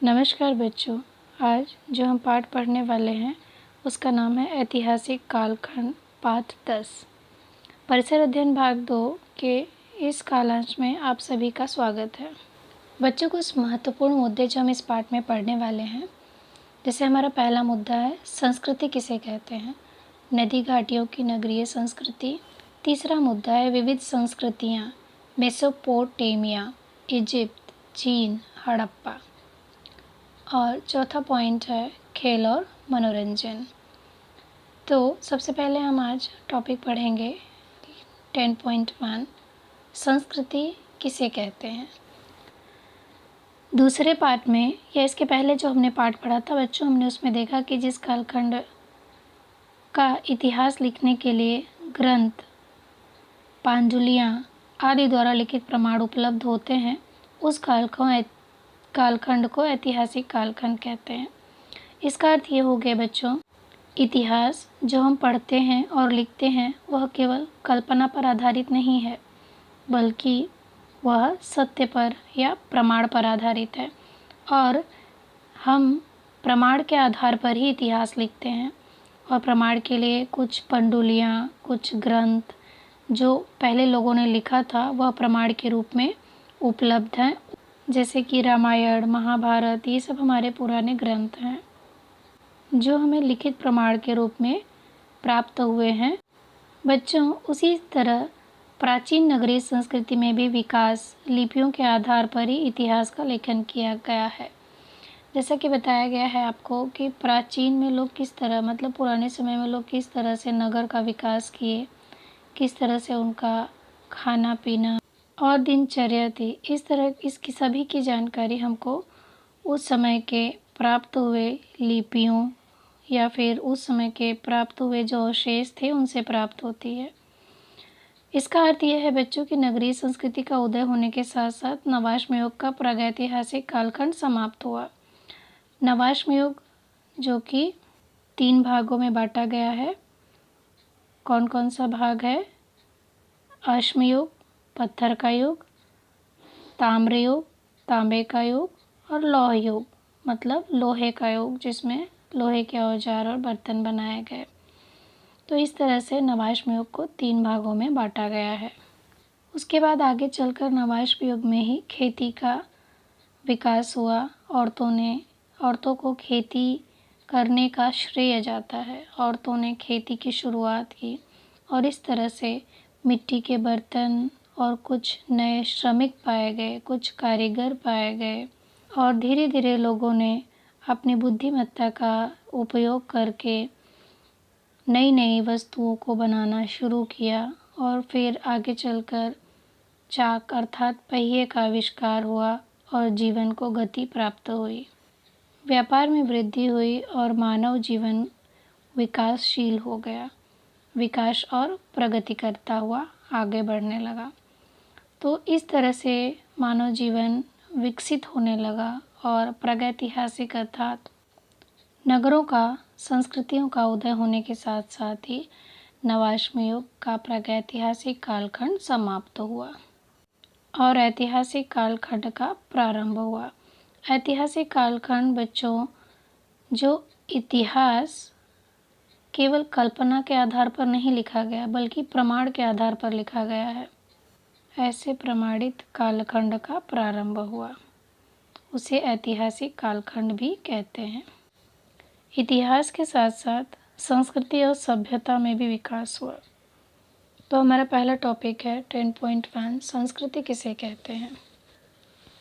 नमस्कार बच्चों। आज जो हम पाठ पढ़ने वाले हैं उसका नाम है ऐतिहासिक कालखंड पाठ 10। परिसर अध्ययन भाग 2 के इस कालांश में आप सभी का स्वागत है। बच्चों, कुछ महत्वपूर्ण मुद्दे जो हम इस पाठ में पढ़ने वाले हैं, जैसे हमारा पहला मुद्दा है संस्कृति किसे कहते हैं, नदी घाटियों की नगरीय संस्कृति। तीसरा मुद्दा है विविध संस्कृतियाँ, मेसोपोटामिया, इजिप्ट, चीन, हड़प्पा। और चौथा पॉइंट है खेल और मनोरंजन। तो सबसे पहले हम आज टॉपिक पढ़ेंगे 10.1 संस्कृति किसे कहते हैं। दूसरे पाठ में या इसके पहले जो हमने पाठ पढ़ा था बच्चों, हमने उसमें देखा कि जिस कालखंड का इतिहास लिखने के लिए ग्रंथ, पांडुलिपियाँ आदि द्वारा लिखित प्रमाण उपलब्ध होते हैं, उस कालखंड को ऐतिहासिक कालखंड कहते हैं। इसका अर्थ ये हो गया बच्चों, इतिहास जो हम पढ़ते हैं और लिखते हैं वह केवल कल्पना पर आधारित नहीं है, बल्कि वह सत्य पर या प्रमाण पर आधारित है। और हम प्रमाण के आधार पर ही इतिहास लिखते हैं। और प्रमाण के लिए कुछ पांडुलिपियाँ, कुछ ग्रंथ जो पहले लोगों ने लिखा था वह प्रमाण के रूप में उपलब्ध हैं, जैसे कि रामायण, महाभारत, ये सब हमारे पुराने ग्रंथ हैं जो हमें लिखित प्रमाण के रूप में प्राप्त हुए हैं। बच्चों, उसी तरह प्राचीन नगरीय संस्कृति में भी विकास लिपियों के आधार पर ही इतिहास का लेखन किया गया है। जैसा कि बताया गया है आपको कि प्राचीन में लोग किस तरह, मतलब पुराने समय में लोग किस तरह से नगर का विकास किए, किस तरह से उनका खाना पीना और दिनचर्या थी। इस तरह इसकी सभी की जानकारी हमको उस समय के प्राप्त हुए लिपियों या फिर उस समय के प्राप्त हुए जो अवशेष थे उनसे प्राप्त होती है। इसका अर्थ यह है बच्चों कि नगरीय संस्कृति का उदय होने के साथ साथ नवाश्म युग का प्रागैतिहासिक कालखंड समाप्त हुआ। नवाश्म युग जो कि 3 भागों में बांटा गया है। कौन कौन सा भाग है? अश्म युग, पत्थर का युग, ताम्र युग, तांबे का युग और लौह युग, मतलब लोहे का युग, जिसमें लोहे के औजार और बर्तन बनाए गए। तो इस तरह से नवाश्म युग को 3 भागों में बांटा गया है। उसके बाद आगे चलकर नवाश्म युग में ही खेती का विकास हुआ। औरतों को खेती करने का श्रेय जाता है। औरतों ने खेती की शुरुआत की और इस तरह से मिट्टी के बर्तन और कुछ नए श्रमिक पाए गए, कुछ कारीगर पाए गए और धीरे धीरे लोगों ने अपनी बुद्धिमत्ता का उपयोग करके नई नई वस्तुओं को बनाना शुरू किया। और फिर आगे चलकर चाक अर्थात पहिए का आविष्कार हुआ और जीवन को गति प्राप्त हुई। व्यापार में वृद्धि हुई और मानव जीवन विकासशील हो गया, विकास और प्रगति करता हुआ आगे बढ़ने लगा। तो इस तरह से मानव जीवन विकसित होने लगा और प्रागैतिहासिक अर्थात नगरों का, संस्कृतियों का उदय होने के साथ साथ ही नवाश्म युग का प्रागैतिहासिक कालखंड समाप्त हुआ और ऐतिहासिक कालखंड का प्रारंभ हुआ। ऐतिहासिक कालखंड बच्चों, जो इतिहास केवल कल्पना के आधार पर नहीं लिखा गया बल्कि प्रमाण के आधार पर लिखा गया है, ऐसे प्रमाणित कालखंड का प्रारंभ हुआ, उसे ऐतिहासिक कालखंड भी कहते हैं। इतिहास के साथ साथ संस्कृति और सभ्यता में भी विकास हुआ। तो हमारा पहला टॉपिक है 10.1 संस्कृति किसे कहते हैं।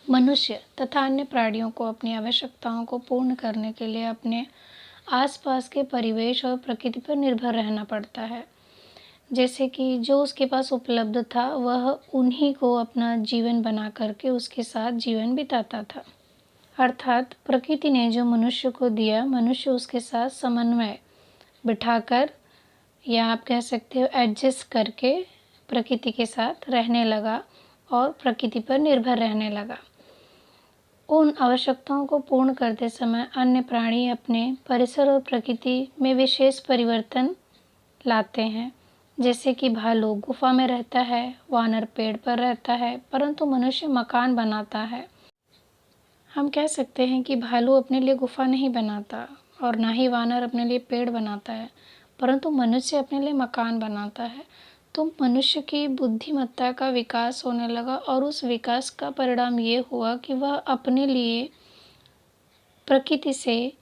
मनुष्य तथा अन्य प्राणियों को अपनी आवश्यकताओं को पूर्ण करने के लिए अपने आसपास के परिवेश और प्रकृति पर निर्भर रहना पड़ता है। जैसे कि जो उसके पास उपलब्ध था वह उन्हीं को अपना जीवन बना करके उसके साथ जीवन बिताता था। अर्थात प्रकृति ने जो मनुष्य को दिया, मनुष्य उसके साथ समन्वय बिठाकर या आप कह सकते हो एडजस्ट करके प्रकृति के साथ रहने लगा और प्रकृति पर निर्भर रहने लगा। उन आवश्यकताओं को पूर्ण करते समय अन्य प्राणी अपने परिसर और प्रकृति में विशेष परिवर्तन लाते हैं। जैसे कि भालू गुफा में रहता है, वानर पेड़ पर रहता है, परंतु मनुष्य मकान बनाता है। हम कह सकते हैं कि भालू अपने लिए गुफा नहीं बनाता और ना ही वानर अपने लिए पेड़ बनाता है, परंतु मनुष्य अपने लिए मकान बनाता है। तो मनुष्य की बुद्धिमत्ता का विकास होने लगा और उस विकास का परिणाम ये हुआ कि वह अपने लिए प्रकृति से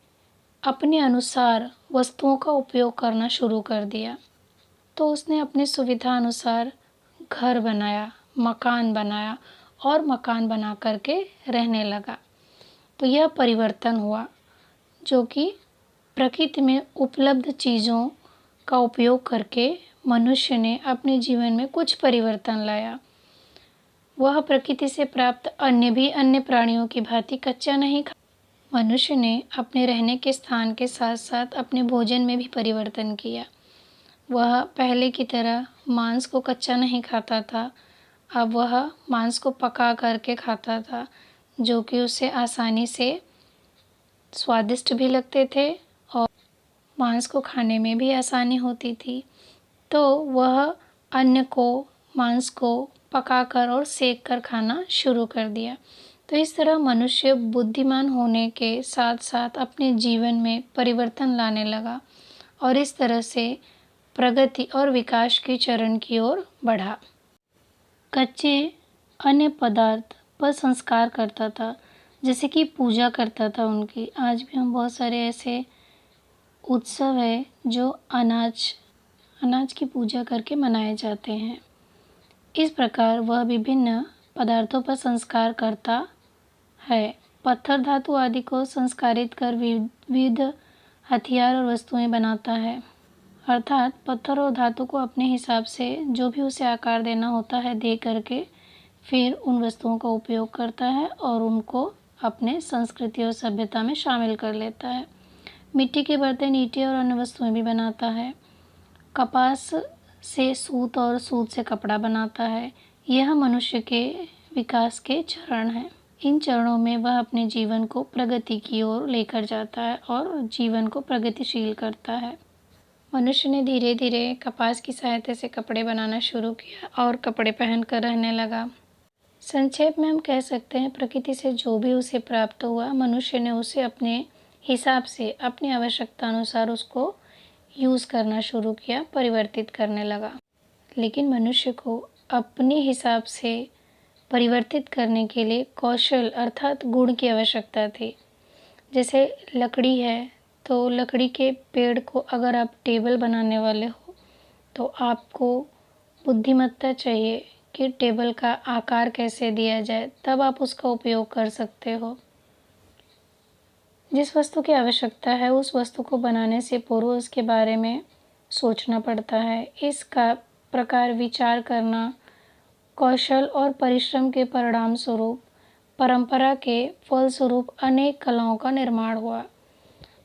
अपने अनुसार वस्तुओं का उपयोग करना शुरू कर दिया। तो उसने अपनी सुविधा अनुसार घर बनाया, मकान बनाया और मकान बना करके रहने लगा। तो यह परिवर्तन हुआ जो कि प्रकृति में उपलब्ध चीज़ों का उपयोग करके मनुष्य ने अपने जीवन में कुछ परिवर्तन लाया। वह प्रकृति से प्राप्त अन्य प्राणियों की भांति कच्चा नहीं खा। मनुष्य ने अपने रहने के स्थान के साथ साथ अपने भोजन में भी परिवर्तन किया। वह पहले की तरह मांस को कच्चा नहीं खाता था, अब वह मांस को पका करके खाता था, जो कि उसे आसानी से स्वादिष्ट भी लगते थे और मांस को खाने में भी आसानी होती थी। तो वह मांस को पकाकर और सेक कर खाना शुरू कर दिया। तो इस तरह मनुष्य बुद्धिमान होने के साथ साथ अपने जीवन में परिवर्तन लाने लगा और इस तरह से प्रगति और विकास के चरण की ओर बढ़ा। कच्चे अन्य पदार्थ पर संस्कार करता था, जैसे कि पूजा करता था उनकी। आज भी हम बहुत सारे ऐसे उत्सव है जो अनाज की पूजा करके मनाए जाते हैं। इस प्रकार वह विभिन्न पदार्थों पर संस्कार करता है। पत्थर धातु आदि को संस्कारित कर विविध हथियार और वस्तुएं बनाता है, अर्थात पत्थर और धातु को अपने हिसाब से जो भी उसे आकार देना होता है दे करके फिर उन वस्तुओं का उपयोग करता है और उनको अपने संस्कृति और सभ्यता में शामिल कर लेता है। मिट्टी के बर्तन, ईंटें और अन्य वस्तुएं भी बनाता है। कपास से सूत और सूत से कपड़ा बनाता है। यह मनुष्य के विकास के चरण हैं। इन चरणों में वह अपने जीवन को प्रगति की ओर लेकर जाता है और जीवन को प्रगतिशील करता है। मनुष्य ने धीरे धीरे कपास की सहायता से कपड़े बनाना शुरू किया और कपड़े पहनकर रहने लगा। संक्षेप में हम कह सकते हैं प्रकृति से जो भी उसे प्राप्त हुआ, मनुष्य ने उसे अपने हिसाब से अपनी आवश्यकता अनुसार उसको यूज़ करना शुरू किया, परिवर्तित करने लगा। लेकिन मनुष्य को अपने हिसाब से परिवर्तित करने के लिए कौशल अर्थात गुण की आवश्यकता थी। जैसे लकड़ी है, तो लकड़ी के पेड़ को अगर आप टेबल बनाने वाले हो तो आपको बुद्धिमत्ता चाहिए कि टेबल का आकार कैसे दिया जाए, तब आप उसका उपयोग कर सकते हो। जिस वस्तु की आवश्यकता है उस वस्तु को बनाने से पूर्व उसके बारे में सोचना पड़ता है। इसका प्रकार विचार करना, कौशल और परिश्रम के परिणाम स्वरूप, परंपरा के फलस्वरूप अनेक कलाओं का निर्माण हुआ।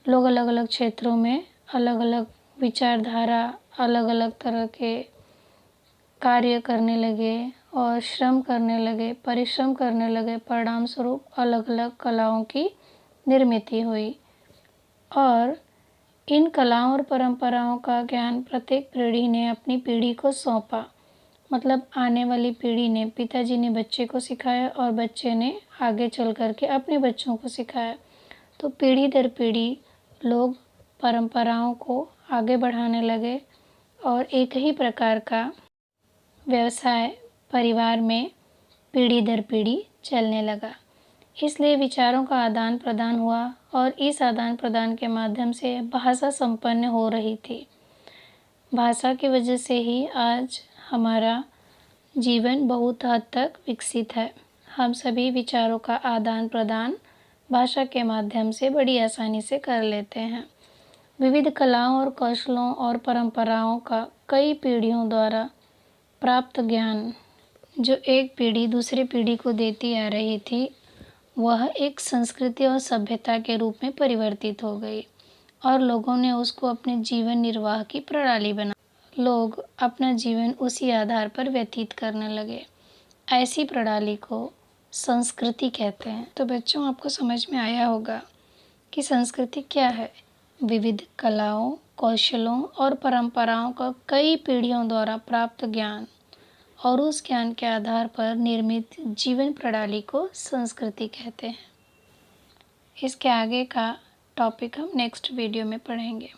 लोग अलग अलग क्षेत्रों में अलग अलग विचारधारा, अलग अलग तरह के कार्य करने लगे और श्रम करने लगे, परिश्रम करने लगे। परिणाम स्वरूप अलग अलग कलाओं की निर्मित हुई और इन कलाओं और परंपराओं का ज्ञान प्रत्येक पीढ़ी ने अपनी पीढ़ी को सौंपा। मतलब आने वाली पीढ़ी ने, पिताजी ने बच्चे को सिखाया और बच्चे ने आगे चल कर के अपने बच्चों को सिखाया। तो पीढ़ी दर पीढ़ी लोग परंपराओं को आगे बढ़ाने लगे और एक ही प्रकार का व्यवसाय परिवार में पीढ़ी दर पीढ़ी चलने लगा। इसलिए विचारों का आदान प्रदान हुआ और इस आदान प्रदान के माध्यम से भाषा संपन्न हो रही थी। भाषा की वजह से ही आज हमारा जीवन बहुत हद तक विकसित है। हम सभी विचारों का आदान प्रदान भाषा के माध्यम से बड़ी आसानी से कर लेते हैं। विविध कलाओं और कौशलों और परंपराओं का कई पीढ़ियों द्वारा प्राप्त ज्ञान जो एक पीढ़ी दूसरी पीढ़ी को देती आ रही थी, वह एक संस्कृति और सभ्यता के रूप में परिवर्तित हो गई और लोगों ने उसको अपने जीवन निर्वाह की प्रणाली बना। लोग अपना जीवन उसी आधार पर व्यतीत करने लगे। ऐसी प्रणाली को संस्कृति कहते हैं। तो बच्चों, आपको समझ में आया होगा कि संस्कृति क्या है। विविध कलाओं, कौशलों और परंपराओं का कई पीढ़ियों द्वारा प्राप्त ज्ञान और उस ज्ञान के आधार पर निर्मित जीवन प्रणाली को संस्कृति कहते हैं। इसके आगे का टॉपिक हम नेक्स्ट वीडियो में पढ़ेंगे।